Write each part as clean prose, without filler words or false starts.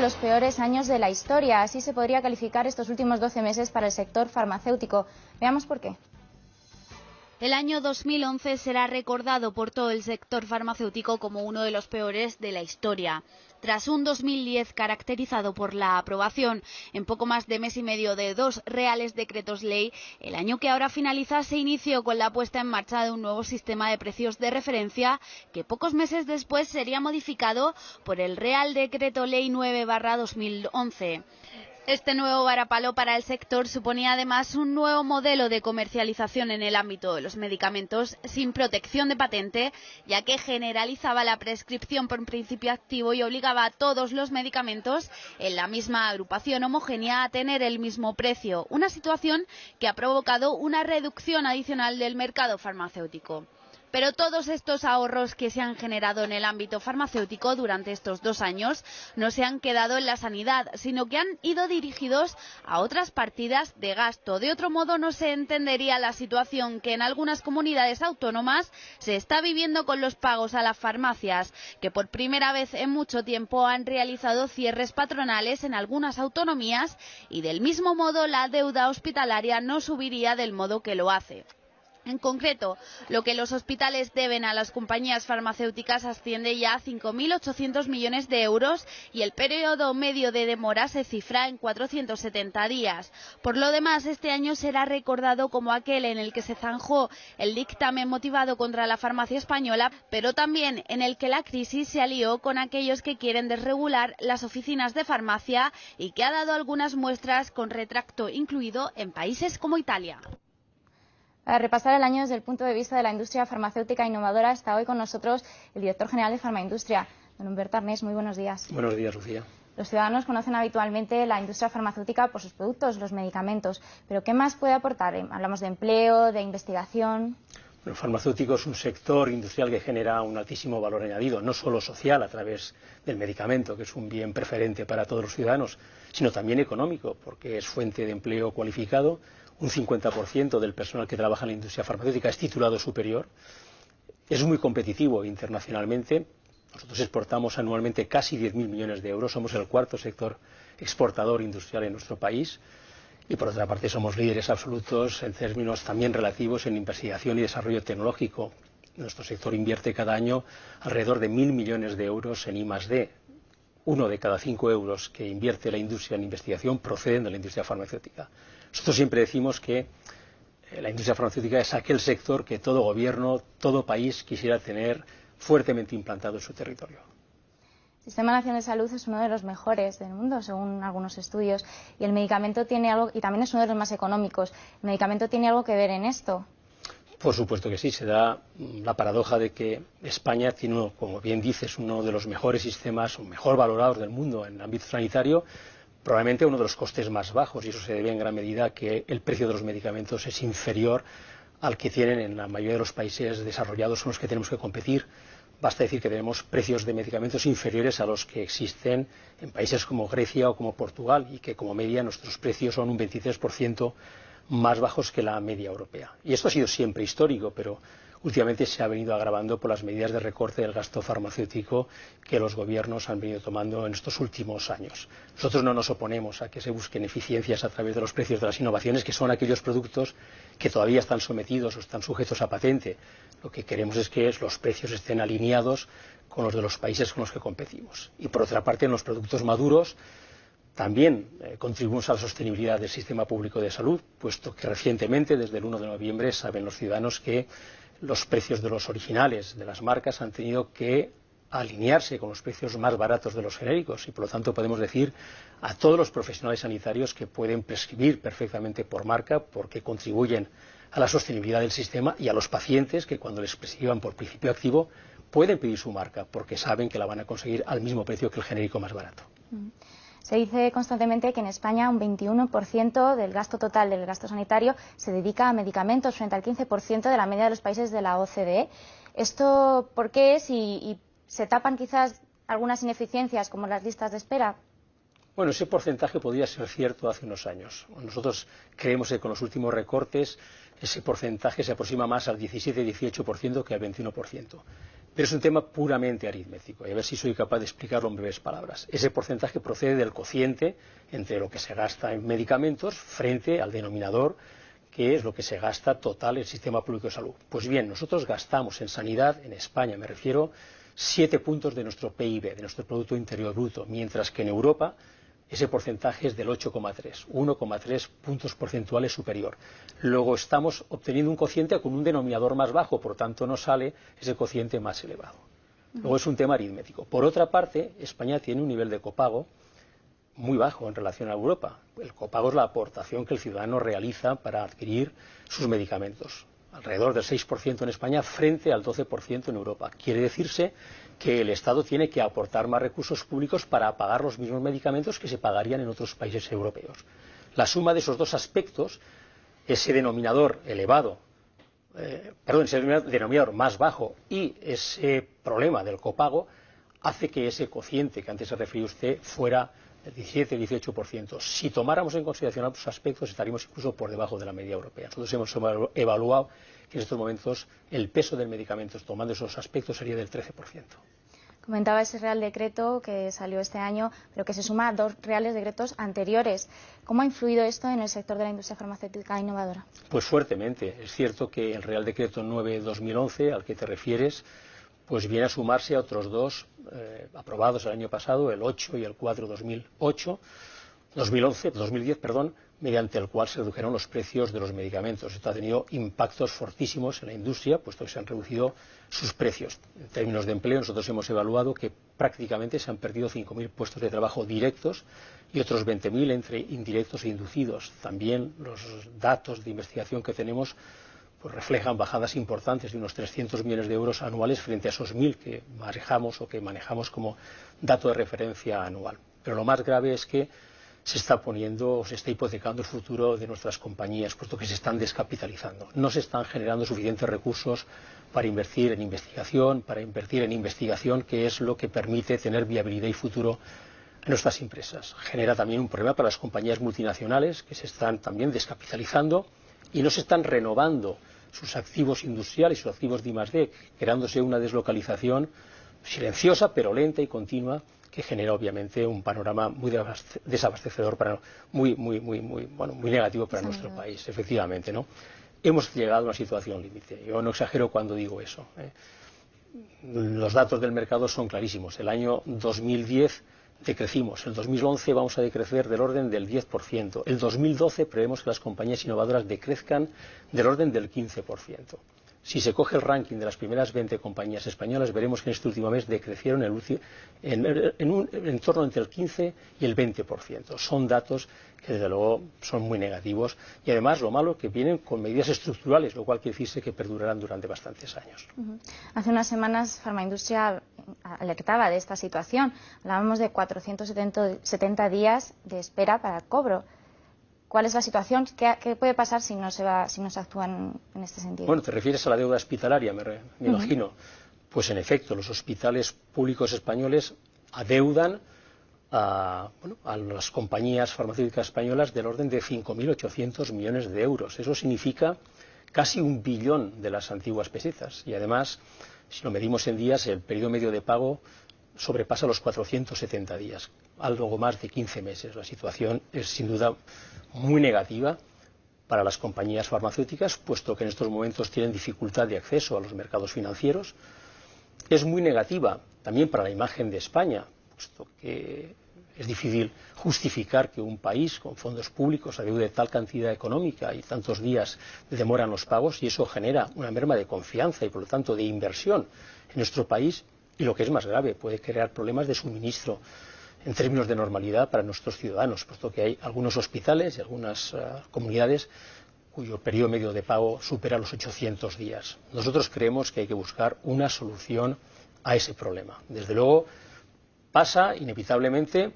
los peores años de la historia. Así se podría calificar estos últimos 12 meses para el sector farmacéutico. Veamos por qué. El año 2011 será recordado por todo el sector farmacéutico como uno de los peores de la historia. Tras un 2010 caracterizado por la aprobación en poco más de mes y medio de 2 reales decretos ley, el año que ahora finaliza se inició con la puesta en marcha de un nuevo sistema de precios de referencia que pocos meses después sería modificado por el Real Decreto Ley 9/2011. Este nuevo varapalo para el sector suponía además un nuevo modelo de comercialización en el ámbito de los medicamentos sin protección de patente, ya que generalizaba la prescripción por principio activo y obligaba a todos los medicamentos en la misma agrupación homogénea a tener el mismo precio, una situación que ha provocado una reducción adicional del mercado farmacéutico. Pero todos estos ahorros que se han generado en el ámbito farmacéutico durante estos 2 años no se han quedado en la sanidad, sino que han ido dirigidos a otras partidas de gasto. De otro modo no se entendería la situación que en algunas comunidades autónomas se está viviendo con los pagos a las farmacias, que por primera vez en mucho tiempo han realizado cierres patronales en algunas autonomías y del mismo modo la deuda hospitalaria no subiría del modo que lo hace. En concreto, lo que los hospitales deben a las compañías farmacéuticas asciende ya a 5.800 millones de euros y el periodo medio de demora se cifra en 470 días. Por lo demás, este año será recordado como aquel en el que se zanjó el dictamen motivado contra la farmacia española, pero también en el que la crisis se alió con aquellos que quieren desregular las oficinas de farmacia y que ha dado algunas muestras con retracto incluido en países como Italia. Para repasar el año desde el punto de vista de la industria farmacéutica innovadora, está hoy con nosotros el director general de Farmaindustria, don Humberto Arnés. Muy buenos días. Buenos días, Lucía. Los ciudadanos conocen habitualmente la industria farmacéutica por sus productos, los medicamentos, pero ¿qué más puede aportar? Hablamos de empleo, de investigación. El farmacéutico es un sector industrial que genera un altísimo valor añadido, no solo social a través del medicamento, que es un bien preferente para todos los ciudadanos, sino también económico, porque es fuente de empleo cualificado. Un 50% del personal que trabaja en la industria farmacéutica es titulado superior. Es muy competitivo internacionalmente. Nosotros exportamos anualmente casi 10.000 millones de euros. Somos el cuarto sector exportador industrial en nuestro país. Y por otra parte somos líderes absolutos en términos también relativos en investigación y desarrollo tecnológico. Nuestro sector invierte cada año alrededor de 1.000 millones de euros en I+D. 1 de cada 5 euros que invierte la industria en investigación proceden de la industria farmacéutica. Nosotros siempre decimos que la industria farmacéutica es aquel sector que todo gobierno, todo país quisiera tener fuertemente implantado en su territorio. El Sistema Nacional de Salud es uno de los mejores del mundo, según algunos estudios, y el medicamento tiene algo, y también es uno de los más económicos. ¿El medicamento tiene algo que ver en esto? Por supuesto que sí. Se da la paradoja de que España tiene, como bien dices, uno de los mejores sistemas, o mejor valorados del mundo en el ámbito sanitario, probablemente uno de los costes más bajos, y eso se debe en gran medida a que el precio de los medicamentos es inferior al que tienen en la mayoría de los países desarrollados con los que tenemos que competir. Basta decir que tenemos precios de medicamentos inferiores a los que existen en países como Grecia o como Portugal, y que como media nuestros precios son un 23% más bajos que la media europea. Y esto ha sido siempre histórico, pero últimamente se ha venido agravando por las medidas de recorte del gasto farmacéutico que los gobiernos han venido tomando en estos últimos años. Nosotros no nos oponemos a que se busquen eficiencias a través de los precios de las innovaciones, que son aquellos productos que todavía están sometidos o están sujetos a patente. Lo que queremos es que los precios estén alineados con los de los países con los que competimos. Y por otra parte, en los productos maduros también contribuimos a la sostenibilidad del sistema público de salud, puesto que recientemente, desde el 1 de noviembre, saben los ciudadanos que los precios de los originales de las marcas han tenido que alinearse con los precios más baratos de los genéricos, y por lo tanto podemos decir a todos los profesionales sanitarios que pueden prescribir perfectamente por marca, porque contribuyen a la sostenibilidad del sistema, y a los pacientes que cuando les prescriban por principio activo pueden pedir su marca porque saben que la van a conseguir al mismo precio que el genérico más barato. Se dice constantemente que en España un 21% del gasto total del gasto sanitario se dedica a medicamentos frente al 15% de la media de los países de la OCDE. ¿Esto por qué es y se tapan quizás algunas ineficiencias como las listas de espera? Bueno, ese porcentaje podría ser cierto hace unos años. Nosotros creemos que con los últimos recortes ese porcentaje se aproxima más al 17-18% que al 21%. Pero es un tema puramente aritmético, y a ver si soy capaz de explicarlo en breves palabras. Ese porcentaje procede del cociente entre lo que se gasta en medicamentos frente al denominador, que es lo que se gasta total en el sistema público de salud. Pues bien, nosotros gastamos en sanidad, en España me refiero, 7 puntos de nuestro PIB, de nuestro Producto Interior Bruto, mientras que en Europa ese porcentaje es del 8,3, 1,3 puntos porcentuales superior. Luego estamos obteniendo un cociente con un denominador más bajo, por tanto nos sale ese cociente más elevado. Luego es un tema aritmético. Por otra parte, España tiene un nivel de copago muy bajo en relación a Europa. El copago es la aportación que el ciudadano realiza para adquirir sus medicamentos. Alrededor del 6% en España frente al 12% en Europa. Quiere decirse que el Estado tiene que aportar más recursos públicos para pagar los mismos medicamentos que se pagarían en otros países europeos. La suma de esos dos aspectos, ese denominador elevado, ese denominador más bajo y ese problema del copago, hace que ese cociente que antes se refería usted fuera el 17-18%. Si tomáramos en consideración otros aspectos, estaríamos incluso por debajo de la media europea. Nosotros hemos evaluado que en estos momentos el peso del medicamento, tomando esos aspectos, sería del 13%. Comentaba ese Real Decreto que salió este año, pero que se suma a 2 Reales Decretos anteriores. ¿Cómo ha influido esto en el sector de la industria farmacéutica innovadora? Pues fuertemente. Es cierto que el Real Decreto 9/2011, al que te refieres, pues viene a sumarse a otros 2 aprobados el año pasado, el 8 y el 4/2010, mediante el cual se redujeron los precios de los medicamentos. Esto ha tenido impactos fortísimos en la industria, puesto que se han reducido sus precios. En términos de empleo, nosotros hemos evaluado que prácticamente se han perdido 5.000 puestos de trabajo directos y otros 20.000 entre indirectos e inducidos. También los datos de investigación que tenemos pues reflejan bajadas importantes de unos 300 millones de euros anuales frente a esos 1.000 que manejamos como dato de referencia anual. Pero lo más grave es que se está hipotecando el futuro de nuestras compañías, puesto que se están descapitalizando. No se están generando suficientes recursos para invertir en investigación, que es lo que permite tener viabilidad y futuro en nuestras empresas. Genera también un problema para las compañías multinacionales, que se están también descapitalizando y no se están renovando sus activos industriales, sus activos de I+D, creándose una deslocalización silenciosa pero lenta y continua, que genera obviamente un panorama muy desabastecedor, muy negativo para nuestro país, efectivamente, ¿no? Hemos llegado a una situación límite. Yo no exagero cuando digo eso. Los datos del mercado son clarísimos. El año 2010 decrecimos, el 2011 vamos a decrecer del orden del 10%, el 2012 prevemos que las compañías innovadoras decrezcan del orden del 15%. Si se coge el ranking de las primeras 20 compañías españolas, veremos que en este último mes decrecieron en torno entre el 15 y el 20%. Son datos que desde luego son muy negativos y además lo malo es que vienen con medidas estructurales, lo cual quiere decirse que perdurarán durante bastantes años. Hace unas semanas Farmaindustria alertaba de esta situación. Hablábamos de 470 días de espera para el cobro. ¿Cuál es la situación? ¿Qué puede pasar si no se actúa en este sentido? Bueno, te refieres a la deuda hospitalaria, me imagino. Pues en efecto, los hospitales públicos españoles adeudan a las compañías farmacéuticas españolas del orden de 5.800 millones de euros. Eso significa casi 1 billón de las antiguas pesetas. Y además, si lo medimos en días, el periodo medio de pago sobrepasa los 470 días, algo más de 15 meses. La situación es sin duda muy negativa para las compañías farmacéuticas, puesto que en estos momentos tienen dificultad de acceso a los mercados financieros. Es muy negativa también para la imagen de España, puesto que es difícil justificar que un país con fondos públicos adeude tal cantidad económica y tantos días de demora en los pagos, y eso genera una merma de confianza y por lo tanto de inversión en nuestro país. Y lo que es más grave, puede crear problemas de suministro en términos de normalidad para nuestros ciudadanos, puesto que hay algunos hospitales y algunas comunidades cuyo periodo medio de pago supera los 800 días. Nosotros creemos que hay que buscar una solución a ese problema. Desde luego, pasa inevitablemente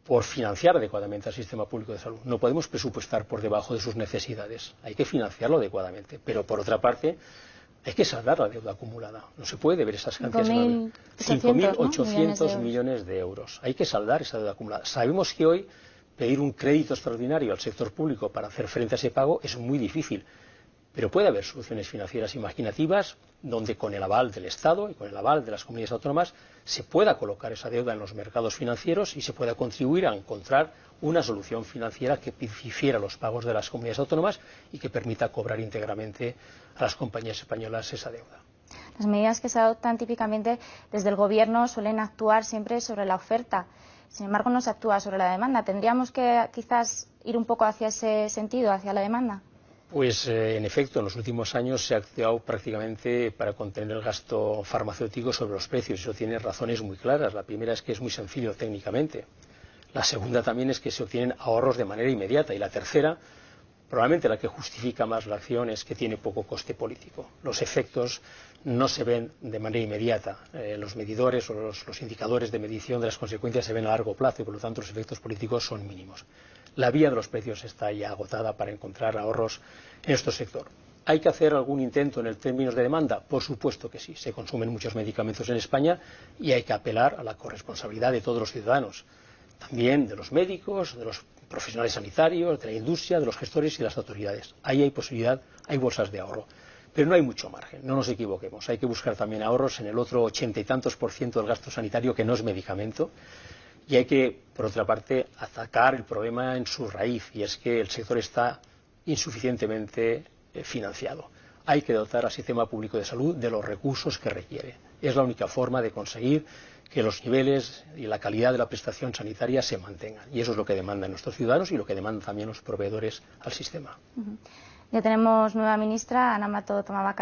por financiar adecuadamente al sistema público de salud. No podemos presupuestar por debajo de sus necesidades. Hay que financiarlo adecuadamente. Pero, por otra parte, hay que saldar la deuda acumulada. No se puede ver esas cantidades. 5.800 millones de euros. Hay que saldar esa deuda acumulada. Sabemos que hoy pedir un crédito extraordinario al sector público para hacer frente a ese pago es muy difícil. Pero puede haber soluciones financieras imaginativas donde con el aval del Estado y con el aval de las comunidades autónomas se pueda colocar esa deuda en los mercados financieros y se pueda contribuir a encontrar una solución financiera que difiera los pagos de las comunidades autónomas y que permita cobrar íntegramente a las compañías españolas esa deuda. Las medidas que se adoptan típicamente desde el Gobierno suelen actuar siempre sobre la oferta. Sin embargo, no se actúa sobre la demanda. ¿Tendríamos que quizás ir un poco hacia ese sentido, hacia la demanda? Pues en efecto, en los últimos años se ha actuado prácticamente para contener el gasto farmacéutico sobre los precios. Eso tiene razones muy claras. La primera es que es muy sencillo técnicamente. La segunda también es que se obtienen ahorros de manera inmediata. Y la tercera, probablemente la que justifica más la acción, es que tiene poco coste político. Los efectos no se ven de manera inmediata. Los medidores o los indicadores de medición de las consecuencias se ven a largo plazo y por lo tanto los efectos políticos son mínimos. La vía de los precios está ya agotada para encontrar ahorros en este sector. ¿Hay que hacer algún intento en términos de demanda? Por supuesto que sí. Se consumen muchos medicamentos en España y hay que apelar a la corresponsabilidad de todos los ciudadanos, también de los médicos, de los profesionales sanitarios, de la industria, de los gestores y de las autoridades. Ahí hay posibilidad, hay bolsas de ahorro. Pero no hay mucho margen, no nos equivoquemos. Hay que buscar también ahorros en el otro 80 y tantos % del gasto sanitario que no es medicamento. Y hay que, por otra parte, atacar el problema en su raíz, y es que el sector está insuficientemente financiado. Hay que dotar al sistema público de salud de los recursos que requiere. Es la única forma de conseguir que los niveles y la calidad de la prestación sanitaria se mantengan. Y eso es lo que demandan nuestros ciudadanos y lo que demandan también los proveedores al sistema. Ya tenemos nueva ministra. Ana Mato tomaba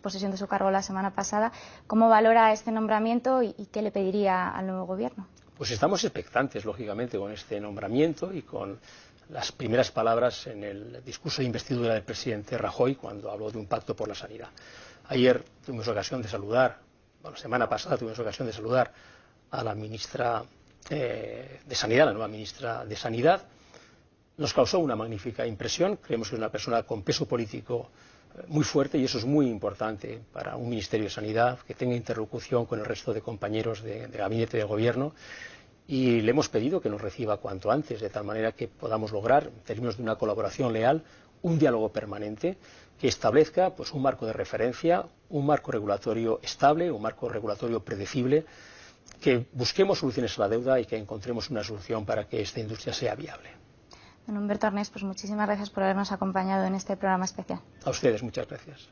posesión de su cargo la semana pasada. ¿Cómo valora este nombramiento y qué le pediría al nuevo gobierno? Pues estamos expectantes, lógicamente, con este nombramiento y con las primeras palabras en el discurso de investidura del presidente Rajoy cuando habló de un pacto por la sanidad. Ayer tuvimos ocasión de saludar, la semana pasada tuvimos ocasión de saludar a la ministra de Sanidad, la nueva ministra de Sanidad. Nos causó una magnífica impresión. Creemos que es una persona con peso político muy fuerte y eso es muy importante para un Ministerio de Sanidad, que tenga interlocución con el resto de compañeros de gabinete de gobierno, y le hemos pedido que nos reciba cuanto antes, de tal manera que podamos lograr, en términos de una colaboración leal, un diálogo permanente que establezca pues, un marco de referencia, un marco regulatorio estable, un marco regulatorio predecible, que busquemos soluciones a la deuda y que encontremos una solución para que esta industria sea viable. Don Humberto Arnés, pues muchísimas gracias por habernos acompañado en este programa especial. A ustedes, muchas gracias.